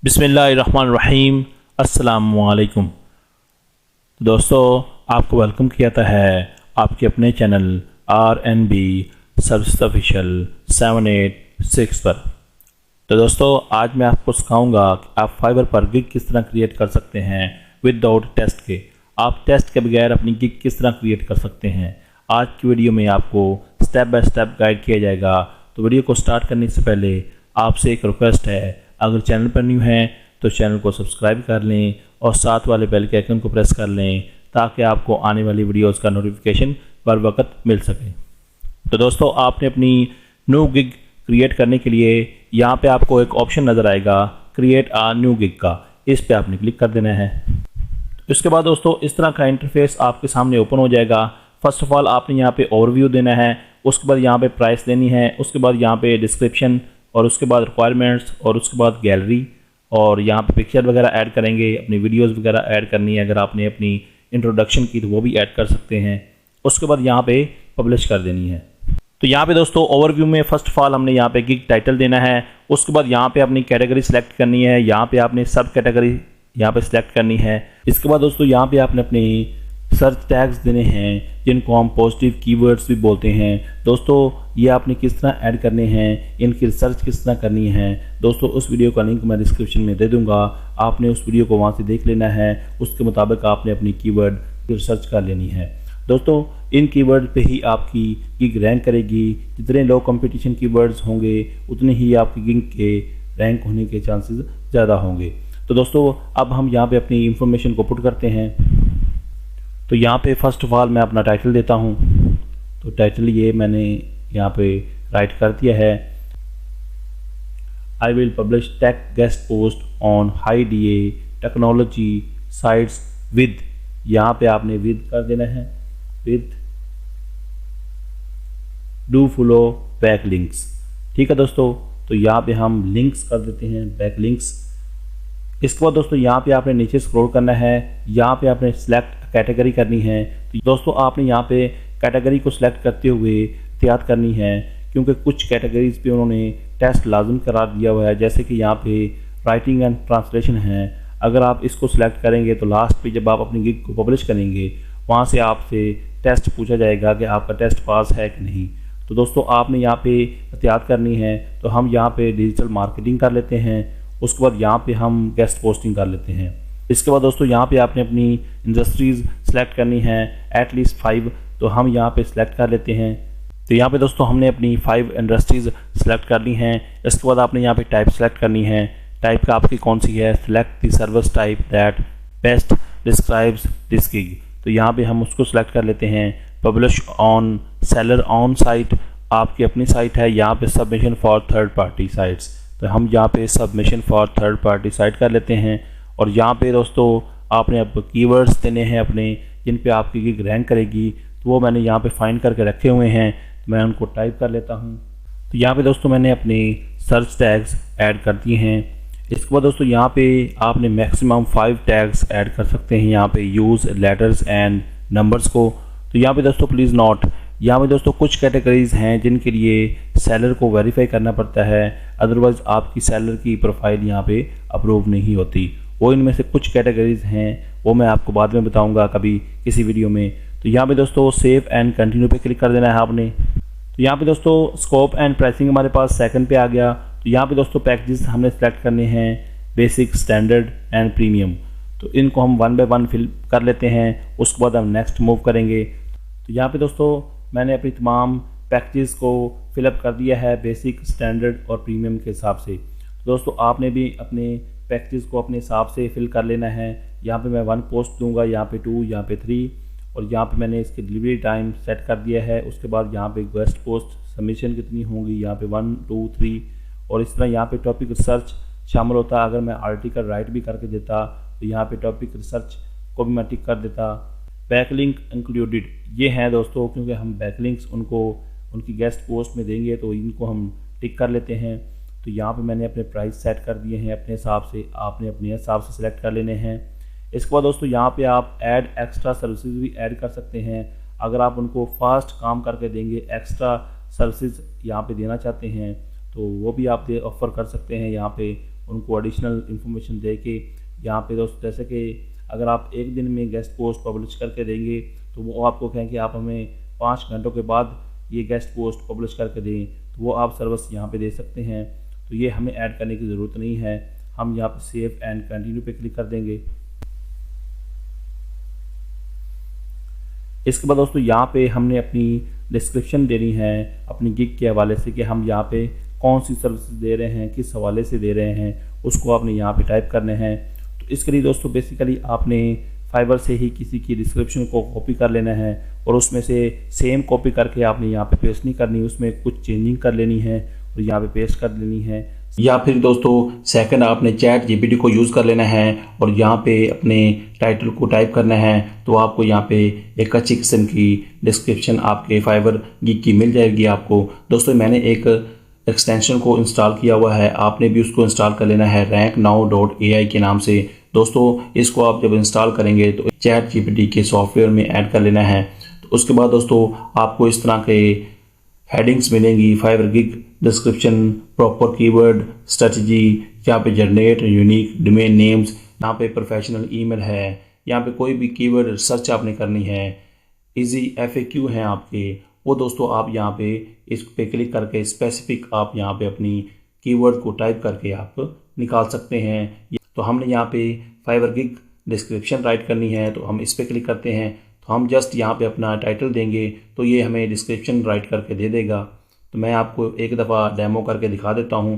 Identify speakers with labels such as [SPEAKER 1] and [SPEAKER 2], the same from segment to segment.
[SPEAKER 1] बिस्मिल्लाहिर्रहमानिर्रहीम। अस्सलामुअलैकुम। दोस्तों, आपको वेलकम किया जाता है आपके अपने चैनल RNB सर्विस ऑफिशियल 786 पर। तो दोस्तों, आज मैं आपको सिखाऊंगा कि आप फाइबर पर गिग किस तरह क्रिएट कर सकते हैं विदाउट टेस्ट के। आप टेस्ट के बगैर अपनी गिग किस तरह क्रिएट कर सकते हैं। आज की वीडियो में आपको स्टेप बाय स्टेप गाइड किया जाएगा। तो वीडियो को स्टार्ट करने से पहले आपसे एक रिक्वेस्ट है, अगर चैनल पर न्यू हैं तो चैनल को सब्सक्राइब कर लें और साथ वाले बेल के आइकन को प्रेस कर लें ताकि आपको आने वाली वीडियोस का नोटिफिकेशन बर वक्त मिल सके। तो दोस्तों, आपने अपनी न्यू गिग क्रिएट करने के लिए यहाँ पे आपको एक ऑप्शन नज़र आएगा क्रिएट आ न्यू गिग का, इस पे आपने क्लिक कर देना है। इसके बाद दोस्तों इस तरह का इंटरफेस आपके सामने ओपन हो जाएगा। फर्स्ट ऑफ ऑल आपने यहाँ पे ओवरव्यू देना है, उसके बाद यहाँ पे प्राइस देनी है, उसके बाद यहाँ पे डिस्क्रिप्शन और उसके बाद रिक्वायरमेंट्स और उसके बाद गैलरी और यहाँ पे पिक्चर वगैरह ऐड करेंगे, अपनी वीडियोस वगैरह ऐड करनी है। अगर आपने अपनी इंट्रोडक्शन की तो वो भी ऐड कर सकते हैं। उसके बाद यहाँ पे पब्लिश कर देनी है। तो यहाँ पे दोस्तों ओवरव्यू में फर्स्ट ऑफ ऑल हमने यहाँ पे गिग टाइटल देना है। उसके बाद यहाँ पे अपनी कैटेगरी सेलेक्ट करनी है, यहाँ पे आपने सब कैटेगरी यहाँ पे सिलेक्ट करनी है। इसके बाद दोस्तों यहाँ पे आपने अपनी सर्च टैग्स देने हैं जिनको हम पॉजिटिव कीवर्ड्स भी बोलते हैं। दोस्तों ये आपने किस तरह ऐड करने हैं, इनकी रिसर्च किस तरह करनी है, दोस्तों उस वीडियो का लिंक मैं डिस्क्रिप्शन में दे दूंगा। आपने उस वीडियो को वहाँ से देख लेना है। उसके मुताबिक आपने अपनी कीवर्ड की रिसर्च कर लेनी है। दोस्तों इन कीवर्ड पे ही आपकी गिग रैंक करेगी। जितने लो कंपटीशन कीवर्ड्स होंगे उतने ही आपकी गिग के रैंक होने के चांसेस ज़्यादा होंगे। तो दोस्तों अब हम यहाँ पे अपनी इंफॉर्मेशन को पुट करते हैं। तो यहाँ पे फर्स्ट ऑफ ऑल मैं अपना टाइटल देता हूँ। तो टाइटल ये मैंने यहाँ पे राइट कर दिया है, I will publish tech guest post on high DA technology sites with, यहाँ पे आपने विद कर देना है, with do follow back links. ठीक है दोस्तों, तो यहाँ पे हम लिंक्स कर देते हैं, बैक लिंक्स। इसके बाद दोस्तों यहाँ पे आपने नीचे स्क्रॉल करना है, यहाँ पे आपने सेलेक्ट कैटेगरी करनी है। तो दोस्तों आपने यहाँ पे कैटेगरी को सिलेक्ट करते हुए एहतियात करनी है क्योंकि कुछ कैटेगरीज पे उन्होंने टेस्ट लाजम करार दिया हुआ है, जैसे कि यहाँ पे राइटिंग एंड ट्रांसलेशन है। अगर आप इसको सिलेक्ट करेंगे तो लास्ट पे जब आप अपनी गिग को पब्लिश करेंगे वहाँ से आपसे टेस्ट पूछा जाएगा कि आपका टेस्ट पास है कि नहीं। तो दोस्तों आपने यहाँ पे एहतियात करनी है। तो हम यहाँ पे डिजिटल मार्केटिंग कर लेते हैं, उसके बाद यहाँ पे हम गेस्ट पोस्टिंग कर लेते हैं। इसके बाद दोस्तों यहाँ पे आपने अपनी इंडस्ट्रीज़ सेलेक्ट करनी है, एटलीस्ट 5। तो हम यहाँ पे सिलेक्ट कर लेते हैं। तो यहाँ पे दोस्तों हमने अपनी 5 इंडस्ट्रीज़ सेलेक्ट करनी है। इसके बाद आपने यहाँ पे टाइप सेलेक्ट करनी है, टाइप का आपकी कौन सी है, select the service type that best describes this gig. तो यहाँ पे हम उसको सिलेक्ट कर लेते हैं। Publish on seller on site, आपकी अपनी साइट है, यहाँ पे submission for third party sites. तो हम यहाँ पे submission for third party site कर लेते हैं। और यहाँ पे दोस्तों आपने अब कीवर्ड्स देने हैं अपने जिन पे आपकी गिग रैंक करेगी। तो वो मैंने यहाँ पे फाइंड करके रखे हुए हैं, तो मैं उनको टाइप कर लेता हूँ। तो यहाँ पे दोस्तों मैंने अपने सर्च टैग्स ऐड कर दिए हैं। इसके बाद दोस्तों यहाँ पे आपने मैक्सिमम 5 टैग्स ऐड कर सकते हैं, यहाँ पे यूज़ लेटर्स एंड नंबर्स को। तो यहाँ पे दोस्तों प्लीज़ नोट, यहाँ पे दोस्तों कुछ कैटेगरीज हैं जिनके लिए सेलर को वेरीफाई करना पड़ता है, अदरवाइज़ आपकी सेलर की प्रोफाइल यहाँ पे अप्रूव नहीं होती। वो इनमें से कुछ कैटेगरीज हैं, वो मैं आपको बाद में बताऊंगा कभी किसी वीडियो में। तो यहाँ पे दोस्तों सेव एंड कंटिन्यू पे क्लिक कर देना है आपने। तो यहाँ पे दोस्तों स्कोप एंड प्राइसिंग हमारे पास सेकंड पे आ गया। तो यहाँ पे दोस्तों पैकेजेस हमने सेलेक्ट करने हैं, बेसिक, स्टैंडर्ड एंड प्रीमियम। तो इनको हम 1 बाय 1 फिल कर लेते हैं, उसके बाद हम नेक्स्ट मूव करेंगे। तो यहाँ पे दोस्तों मैंने अपनी तमाम पैकेजेस को फिलअप कर दिया है बेसिक, स्टैंडर्ड और प्रीमियम के हिसाब से। तो दोस्तों आपने भी अपने पैकेजेस को अपने हिसाब से फिल कर लेना है। यहाँ पे मैं 1 पोस्ट दूंगा, यहाँ पे 2, यहाँ पे 3 और यहाँ पे मैंने इसकी डिलीवरी टाइम सेट कर दिया है। उसके बाद यहाँ पे गेस्ट पोस्ट सबमिशन कितनी होंगी, यहाँ पे 1, 2, 3 और इस तरह यहाँ पे टॉपिक रिसर्च शामिल होता। अगर मैं आर्टिकल राइट भी करके देता तो यहाँ पे टॉपिक रिसर्च को भी मैं टिक कर देता। बैकलिंक इंक्लूडेड ये हैं दोस्तों, क्योंकि हम बैकलिंक्स उनको उनकी गेस्ट पोस्ट में देंगे तो इनको हम टिक कर लेते हैं। तो यहाँ पे मैंने अपने प्राइस सेट कर दिए हैं अपने हिसाब से, आपने अपने हिसाब से सिलेक्ट कर लेने हैं। इसके बाद दोस्तों यहाँ पे आप ऐड एक्स्ट्रा सर्विसेज भी ऐड कर सकते हैं। अगर आप उनको फास्ट काम करके देंगे, एक्स्ट्रा सर्विसेज यहाँ पे देना चाहते हैं तो वो भी आप ऑफ़र कर सकते हैं। यहाँ पे उनको एडिशनल इन्फॉर्मेशन दे के यहाँ पे दोस्तों, जैसे कि अगर आप एक दिन में गेस्ट पोस्ट पब्लिश करके देंगे तो वो आपको कहें कि आप हमें 5 घंटों के बाद ये गेस्ट पोस्ट पब्लिश करके दें, तो वो आप सर्विस यहाँ पे दे सकते हैं। तो ये हमें ऐड करने की ज़रूरत नहीं है, हम यहाँ पे सेव एंड कंटिन्यू पे क्लिक कर देंगे। इसके बाद दोस्तों यहाँ पे हमने अपनी डिस्क्रिप्शन देनी है अपनी गिग के हवाले से कि हम यहाँ पे कौन सी सर्विस दे रहे हैं, किस हवाले से दे रहे हैं, उसको आपने यहाँ पे टाइप करने हैं। तो इसके लिए दोस्तों बेसिकली आपने फाइवर से ही किसी की डिस्क्रिप्शन को कॉपी कर लेना है और उसमें से सेम कॉपी करके आपने यहाँ पे पेस्ट नहीं करनी, उसमें कुछ चेंजिंग कर लेनी है और यहाँ पे पेस्ट कर लेनी है।
[SPEAKER 2] या फिर दोस्तों सेकंड आपने चैट जीपीटी को यूज़ कर लेना है और यहाँ पे अपने टाइटल को टाइप करना है, तो आपको यहाँ पे एक अच्छी किस्म की डिस्क्रिप्शन आपके फाइवर गिग की मिल जाएगी आपको। दोस्तों मैंने एक एक्सटेंशन को इंस्टॉल किया हुआ है, आपने भी उसको इंस्टॉल कर लेना है ranknow.ai के नाम से। दोस्तों इसको आप जब इंस्टॉल करेंगे तो चैट जीपीटी के सॉफ्टवेयर में ऐड कर लेना है। तो उसके बाद दोस्तों आपको इस तरह के हेडिंग्स मिलेंगी, Fiverr gig description, proper keyword strategy, यहाँ पे जनरेट यूनिक डोमेन नेम्स, यहाँ पे प्रोफेशनल ईमेल है, यहाँ पे कोई भी कीवर्ड सर्च आपने करनी है, इजी FAQ हैं आपके, वो दोस्तों आप यहाँ पे इस पे क्लिक करके स्पेसिफिक आप यहाँ पे अपनी कीवर्ड को टाइप करके आप निकाल सकते हैं। तो हमने यहाँ पे फाइवर गिग डिस्क्रिप्शन राइट करनी है, तो हम इस पर क्लिक करते हैं। तो हम जस्ट यहाँ पे अपना टाइटल देंगे तो ये हमें डिस्क्रिप्शन राइट करके दे देगा। तो मैं आपको एक दफ़ा डेमो करके दिखा देता हूँ।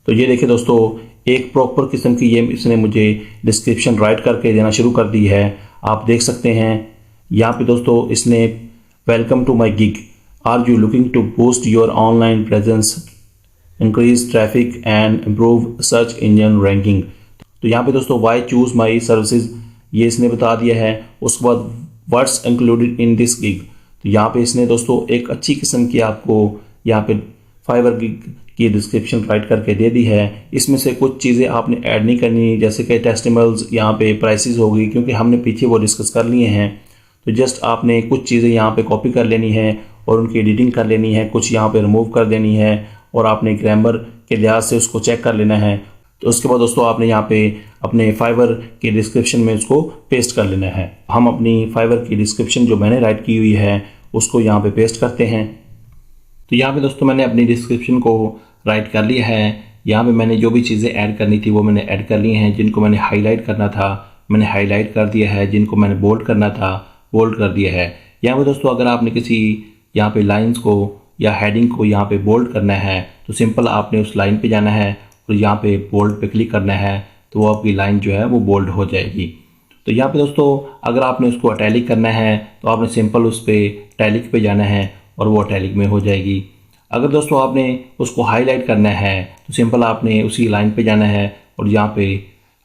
[SPEAKER 2] तो ये देखिए दोस्तों, एक प्रॉपर किस्म की ये इसने मुझे डिस्क्रिप्शन राइट करके देना शुरू कर दी है। आप देख सकते हैं यहाँ पे दोस्तों इसने welcome to my gig, are you looking to boost your online presence, increase traffic and improve search engine ranking. तो यहाँ पे दोस्तों वाई चूज़ माई सर्विसेज ये इसने बता दिया है। उसके बाद what's included in this gig, तो यहाँ पे इसने दोस्तों एक अच्छी किस्म की आपको यहाँ पे फाइवर गिग की डिस्क्रिप्शन राइट करके दे दी है। इसमें से कुछ चीज़ें आपने ऐड नहीं करनी, जैसे कि टेस्टिमल्स, यहाँ पे प्राइसेस होगी, क्योंकि हमने पीछे वो डिस्कस कर लिए हैं। तो जस्ट आपने कुछ चीज़ें यहाँ पे कॉपी कर लेनी है और उनकी एडिटिंग कर लेनी है, कुछ यहाँ पे रिमूव कर देनी है और आपने ग्रामर के लिहाज से उसको चेक कर लेना है। तो उसके बाद दोस्तों आपने यहाँ पे अपने फाइवर के डिस्क्रिप्शन में उसको पेस्ट कर लेना है। हम अपनी फाइवर की डिस्क्रिप्शन जो मैंने राइट की हुई है उसको यहाँ पे पेस्ट करते हैं। तो यहाँ पे दोस्तों मैंने अपनी डिस्क्रिप्शन को राइट कर लिया है। यहाँ पे मैंने जो भी चीज़ें ऐड करनी थी वो मैंने ऐड कर ली हैं। जिनको मैंने हाईलाइट करना था मैंने हाईलाइट कर दिया है, जिनको मैंने बोल्ड करना था बोल्ड कर दिया है। यहाँ पे दोस्तों अगर आपने किसी यहाँ पे लाइंस को या हेडिंग को यहाँ पे बोल्ड करना है तो सिंपल आपने उस लाइन पे जाना है और यहाँ पे बोल्ड पे क्लिक करना है, तो वो आपकी लाइन जो है वो बोल्ड हो जाएगी। तो यहाँ पे दोस्तों अगर आपने उसको अटैलिक करना है तो आपने सिंपल उस पर अटैलिक पे जाना है और वो अटैलिक में हो जाएगी। अगर दोस्तों आपने उसको हाईलाइट करना है तो सिंपल आपने उसी लाइन पे जाना है और यहाँ पे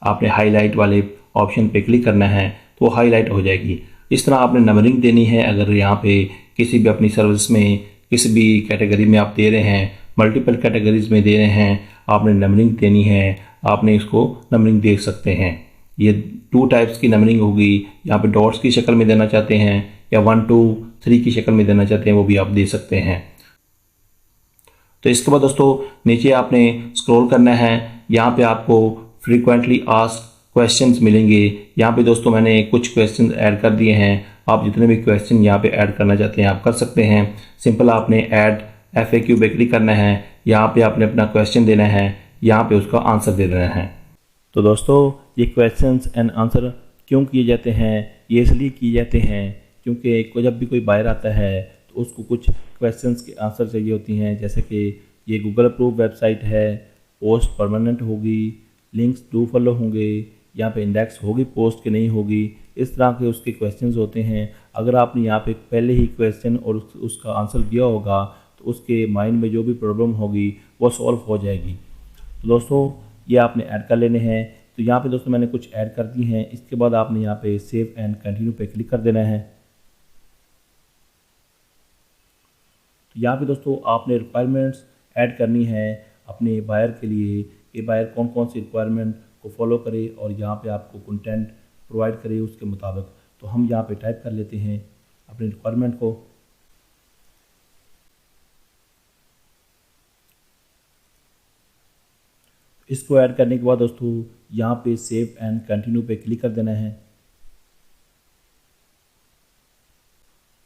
[SPEAKER 2] आपने हाईलाइट वाले ऑप्शन पे क्लिक करना है तो वो हाईलाइट हो जाएगी। इस तरह आपने नंबरिंग देनी है। अगर यहाँ पे किसी भी अपनी सर्विस में किसी भी कैटेगरी में आप दे रहे हैं, मल्टीपल कैटेगरीज में दे रहे हैं, आपने नंबरिंग देनी है, आपने इसको नंबरिंग दे सकते हैं। ये 2 टाइप्स की नंबरिंग होगी। यहाँ पे डॉट्स की शक्ल में देना चाहते हैं या 1 2 3 की शक्ल में देना चाहते हैं, वो भी आप दे सकते हैं। तो इसके बाद दोस्तों नीचे आपने स्क्रॉल करना है। यहाँ पे आपको फ्रीक्वेंटली आस्क्ड क्वेश्चंस मिलेंगे। यहाँ पे दोस्तों मैंने कुछ क्वेश्चन ऐड कर दिए हैं। आप जितने भी क्वेश्चन यहाँ पे ऐड करना चाहते हैं आप कर सकते हैं। सिंपल आपने ऐड FAQ पे क्लिक करना है, यहाँ पे आपने अपना क्वेश्चन देना है, यहाँ पे उसका आंसर दे देना है।
[SPEAKER 1] तो दोस्तों ये क्वेश्चंस एंड आंसर क्यों किए जाते हैं, ये इसलिए किए जाते हैं क्योंकि जब भी कोई बायर आता है तो उसको कुछ क्वेश्चंस के आंसर चाहिए होती हैं। जैसे कि ये गूगल अप्रूव वेबसाइट है, पोस्ट परमानेंट होगी, लिंक्स डू फॉलो होंगे, यहाँ पे इंडेक्स होगी पोस्ट की नहीं होगी, इस तरह के उसके क्वेश्चंस होते हैं। अगर आपने यहाँ पे पहले ही क्वेश्चन और उसका आंसर दिया होगा तो उसके माइंड में जो भी प्रॉब्लम होगी वो सॉल्व हो जाएगी। तो दोस्तों ये आपने ऐड कर लेने हैं। तो यहाँ पे दोस्तों मैंने कुछ ऐड कर दी हैं। इसके बाद आपने यहाँ पे सेव एंड कंटिन्यू पे क्लिक कर देना है। तो यहाँ पे दोस्तों आपने रिक्वायरमेंट्स ऐड करनी है अपने बायर के लिए कि बायर कौन कौन सी रिक्वायरमेंट को फॉलो करे और यहाँ पे आपको कंटेंट प्रोवाइड करे उसके मुताबिक। तो हम यहाँ पे टाइप कर लेते हैं अपनी रिक्वायरमेंट को। इसको ऐड करने के बाद दोस्तों यहाँ पे सेव एंड कंटिन्यू पे क्लिक कर देना है।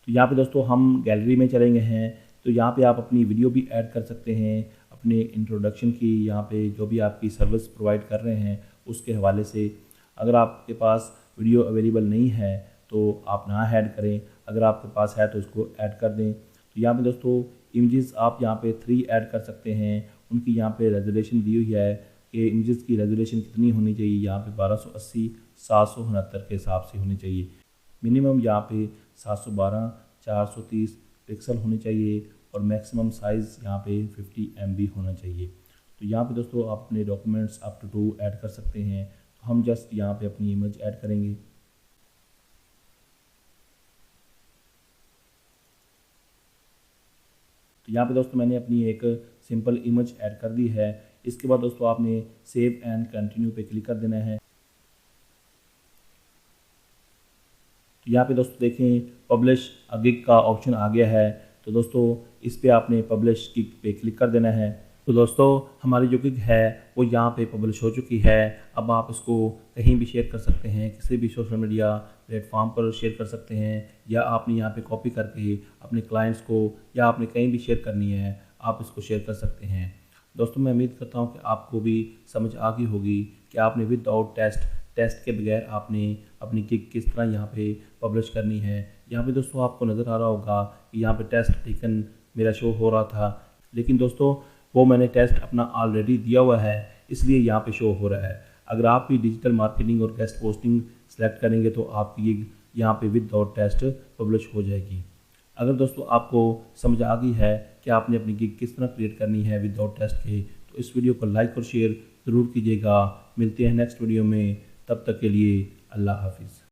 [SPEAKER 1] तो यहाँ पे दोस्तों हम गैलरी में चलेंगे हैं। तो यहाँ पे आप अपनी वीडियो भी ऐड कर सकते हैं, अपने इंट्रोडक्शन की, यहाँ पे जो भी आपकी सर्विस प्रोवाइड कर रहे हैं उसके हवाले से। अगर आपके पास वीडियो अवेलेबल नहीं है तो आप ना ऐड करें, अगर आपके पास है तो उसको ऐड कर दें। तो यहाँ पे दोस्तों इमेजेस आप यहाँ पे 3 ऐड कर सकते हैं। उनकी यहाँ पे रेजोल्यूशन दी हुई है कि इमेजेस की रेजोल्यूशन कितनी होनी चाहिए। यहाँ पे 1280 769 के हिसाब से होनी चाहिए। मिनिमम यहाँ पे 712 430 पिक्सल होने चाहिए और मैक्सिमम साइज़ यहाँ पे 50 MB होना चाहिए। तो यहाँ पे दोस्तों आप अपने डॉक्यूमेंट्स अप टू 2 ऐड कर सकते हैं। तो हम जस्ट यहाँ पे अपनी इमेज ऐड करेंगे। तो यहाँ पे दोस्तों मैंने अपनी एक सिंपल इमेज ऐड कर दी है। इसके बाद दोस्तों आपने सेव एंड कंटिन्यू पे क्लिक कर देना है। तो यहाँ पे दोस्तों देखें पब्लिश अ गिग का ऑप्शन आ गया है। तो दोस्तों इस पे आपने पब्लिश गिग पे क्लिक कर देना है। तो दोस्तों हमारी जो गिग है वो यहाँ पे पब्लिश हो चुकी है। अब आप इसको कहीं भी शेयर कर सकते हैं, किसी भी सोशल मीडिया प्लेटफॉर्म पर शेयर कर सकते हैं, या आपने यहाँ पे कॉपी करके अपने क्लाइंट्स को या आपने कहीं भी शेयर करनी है आप इसको शेयर कर सकते हैं। दोस्तों मैं उम्मीद करता हूँ कि आपको भी समझ आ गई होगी कि आपने विदाउट टेस्ट के बगैर आपने अपनी गिग किस तरह यहाँ पे पब्लिश करनी है। यहाँ पे दोस्तों आपको नज़र आ रहा होगा कि यहाँ पे टेस्ट टेकन मेरा शो हो रहा था, लेकिन दोस्तों वो मैंने टेस्ट अपना ऑलरेडी दिया हुआ है इसलिए यहाँ पे शो हो रहा है। अगर आप भी डिजिटल मार्केटिंग और गेस्ट पोस्टिंग सेलेक्ट करेंगे तो आपकी गिग यहाँ पे विदाउट टेस्ट पब्लिश हो जाएगी। अगर दोस्तों आपको समझ आ गई है कि आपने अपनी गिग किस तरह क्रिएट करनी है विदाउट टेस्ट के, तो इस वीडियो को लाइक और शेयर ज़रूर कीजिएगा। मिलते हैं नेक्स्ट वीडियो में, तब तक के लिए अल्लाह हाफिज़।